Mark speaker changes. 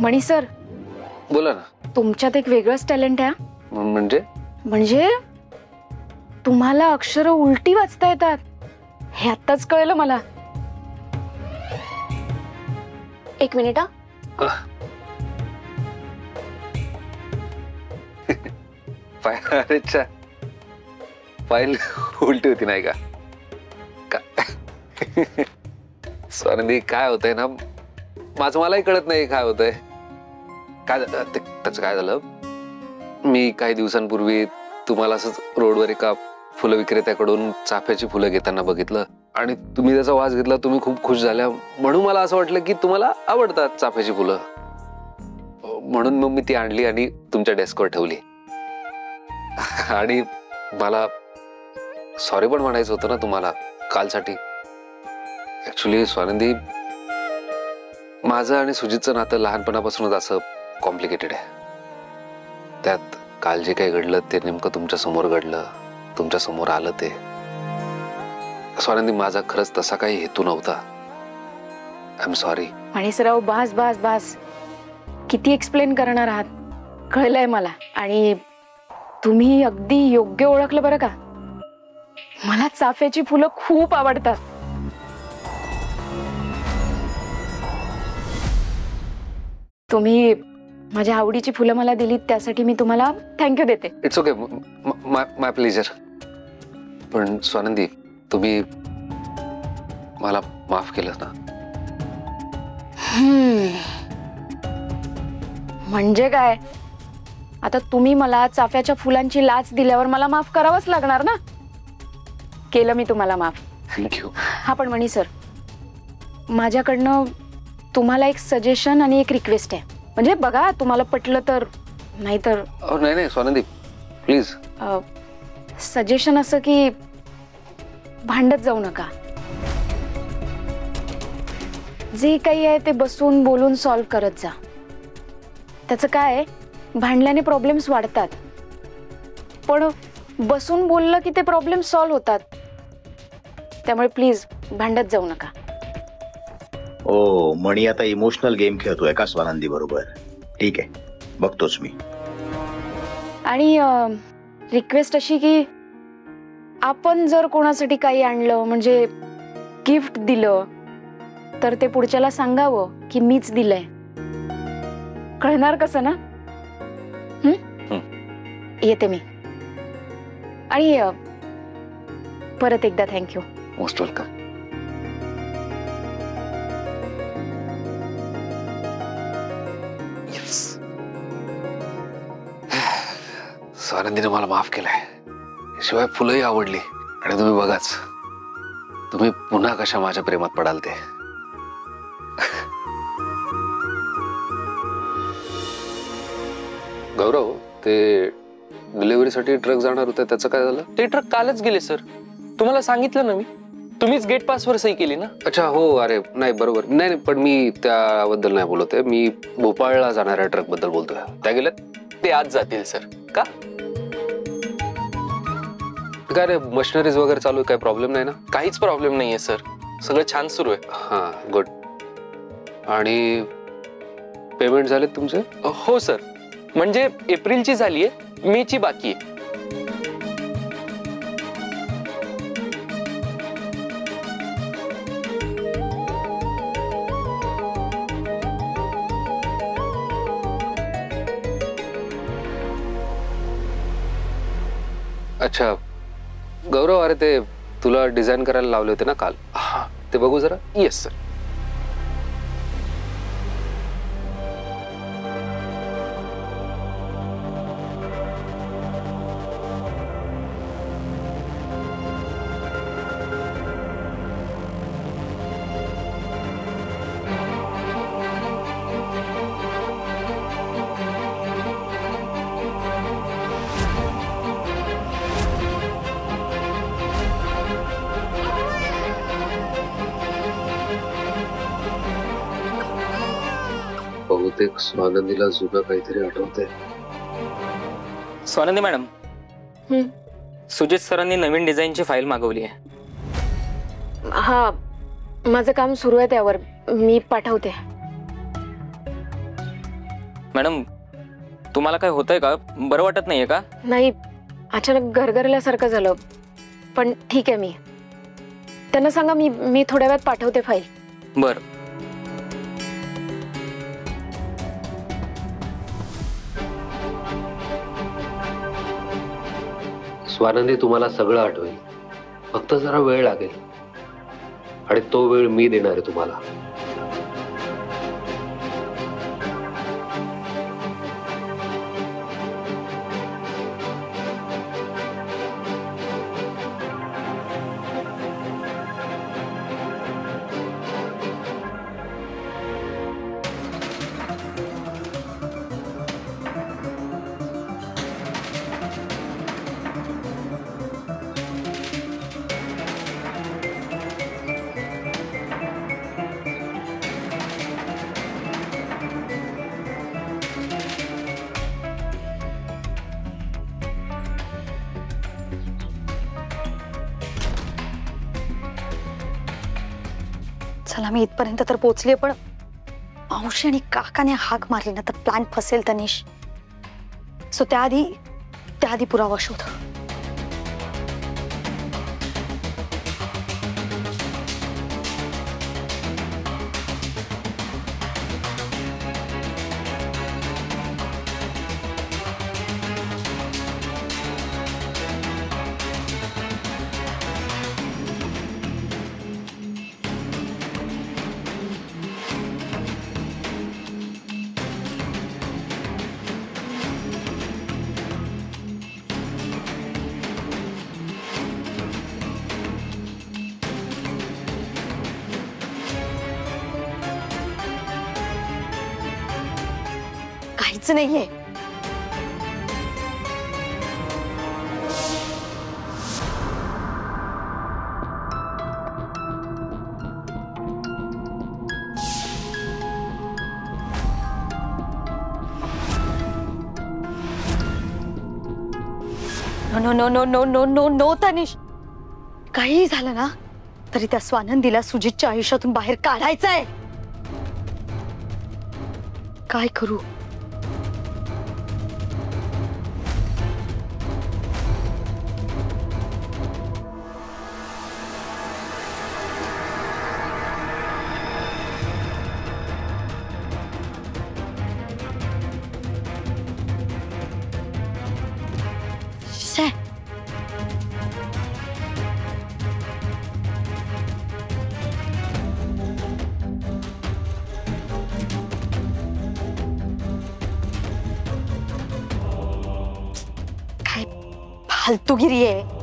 Speaker 1: मणी सर,
Speaker 2: बोला ना.
Speaker 1: तुमच्यात एक वेगळंच टॅलेंट आहे. म्हणजे तुम्हाला अक्षरं उलटी वाचता येतात, हे आत्ताच कळलं मला. एक मिनिट हा.
Speaker 2: फाईल उलटी होती नाही का? स्वानंदी, काय होतंय ना, मलाही कळत नाही काय होतंय. काय त्याचं काय झालं, मी काही दिवसांपूर्वी तुम्हाला असंच रोडवर एका फुलं विक्रेत्याकडून चाफ्याची फुलं घेताना बघितलं आणि तुम्ही त्याचा वास घेतला. तुम्ही खूप खुश झाल्या, म्हणून मला असं वाटलं की तुम्हाला आवडतात चाफ्याची फुलं, म्हणून मग मी ती आणली आणि तुमच्या डेस्कवर ठेवली. आणि मला सॉरी पण म्हणायचं होतं ना तुम्हाला कालसाठी. ऍक्च्युली स्वानंदी, माझं आणि सुजितचं नातं लहानपणापासूनच असं कॉम्प्लिकेटेड आहे. त्यात काल जे काही घडलं ते नेमकं तुमच्या समोर घडलं, तुमच्या समोर आलं ते. स्वानंदी, माझा खरंच तसा काही हेतू नव्हता. I am sorry.
Speaker 1: आणि सराव, बास बास बास, किती एक्सप्लेन करणार आहात, कळलंय मला. आणि तुम्ही अगदी योग्य ओळखलं बरं का. मला चाफ्याची फुलं खूप आवडतात. तुम्ही माझ्या आवडीची फुलं मला दिलीत त्यासाठी मी तुम्हाला थँक्यू देते.
Speaker 2: It's okay, my pleasure. पण स्वानंदी, तुम्ही मला माफ केलं ना?
Speaker 1: म्हणजे काय, आता तुम्ही मला चाफ्याच्या फुलांची लाच दिल्यावर मला माफ करावंच लागणार ना. केलं मी तुम्हाला माफ.
Speaker 2: थँक्यू.
Speaker 1: हा, पण मणी सर, माझ्याकडनं तुम्हाला एक सजेशन आणि एक रिक्वेस्ट आहे. म्हणजे बघा, तुम्हाला पटलं तर, नाहीतर
Speaker 2: नाही नाही स्वानंदी, प्लीज.
Speaker 1: सजेशन असं की भांडत जाऊ नका. जे काही आहे ते बसून बोलून सॉल्व्ह करत जा. त्याचं काय, भांडल्याने प्रॉब्लेम्स वाढतात, पण बसून बोललं की ते प्रॉब्लेम सॉल्व्ह होतात. त्यामुळे प्लीज भांडत जाऊ नका.
Speaker 3: ओ, मणी आता इमोशनल गेम खेळतोय का स्वानंदी बरोबर? ठीक आहे, बघतोच मी.
Speaker 1: आणि रिक्वेस्ट अशी की आपण जर कोणासाठी काही आणलं, म्हणजे गिफ्ट दिलं, तर ते पुढच्याला सांगावं की मीच दिलंय. कळणार कसं ना? येते मी. आणि परत एकदा थँक्यू.
Speaker 2: Most welcome. स्वानंदीने मला माफ केलंय, शिवाय फुलंही आवडली. आणि तुम्ही बघाच, तुम्ही पुन्हा कशा माझ्या प्रेमात पडाल ते. गौरव, ते डिलिव्हरीसाठी ट्रक जाणार होते, त्याचं काय झालं?
Speaker 4: ते ट्रक कालच गेले सर. तुम्हाला सांगितलं ना मी. तुम्हीच गेट पासवर सही केली ना?
Speaker 2: अच्छा, हो. अरे नाही, बरोबर. नाही, पण मी त्याबद्दल नाही बोलतोय. मी भोपाळला जाणाऱ्या ट्रक बद्दल बोलतोय. त्या गेल्यात?
Speaker 4: ते आज जातील सर. का?
Speaker 2: काय रे, मशिनरीज वगैरे चालू आहे, काही प्रॉब्लेम नाही ना?
Speaker 4: काहीच प्रॉब्लेम नाहीये सर, सगळं छान सुरू आहे.
Speaker 2: हां, गुड. आणि पेमेंट झालेत तुमचे?
Speaker 4: हो सर, म्हणजे एप्रिलची झालीये, मेची बाकी आहे.
Speaker 2: अच्छा गौरव, अरे ते तुला डिझाईन करायला लावले होते ना काल, ते बघू जरा.
Speaker 4: Yes sir.
Speaker 2: बहुतेक स्वानंदीला जुनं काहीतरी आठवतंय.
Speaker 5: स्वानंदी मॅडम, सुजित सरांनी नवीन डिझाईनची फाईल मागवली आहे.
Speaker 1: हा, माझं काम सुरू आहे त्यावर. मी पाठवते.
Speaker 5: मॅडम तुम्हाला काय होतंय का? बरं वाटत नाहीये का?
Speaker 1: नाही, अचानक गरगरल्यासारखं झालं. पण ठीक आहे, मी त्यांना सांगा मी थोड्या वेळात पाठवते फाईल.
Speaker 5: बर.
Speaker 2: स्वानंदी, तुम्हाला सगळं आठवेल, फक्त जरा वेळ लागेल आणि तो वेळ मी देणार आहे तुम्हाला.
Speaker 6: चला, मी इथपर्यंत तर पोहोचले, पण मावशी आणि काकाने हाक मारली ना तर प्लॅन फसेल तनिष. सो त्याआधी पुरावा शोध. काहीच नाहीये. No no no no no no no Tanish, काही झालं ना तरी त्या स्वानंदीला सुजितच्या आयुष्यातून बाहेर काढायचं आहे. काय करू? शे. काय फालतूगिरी आहे.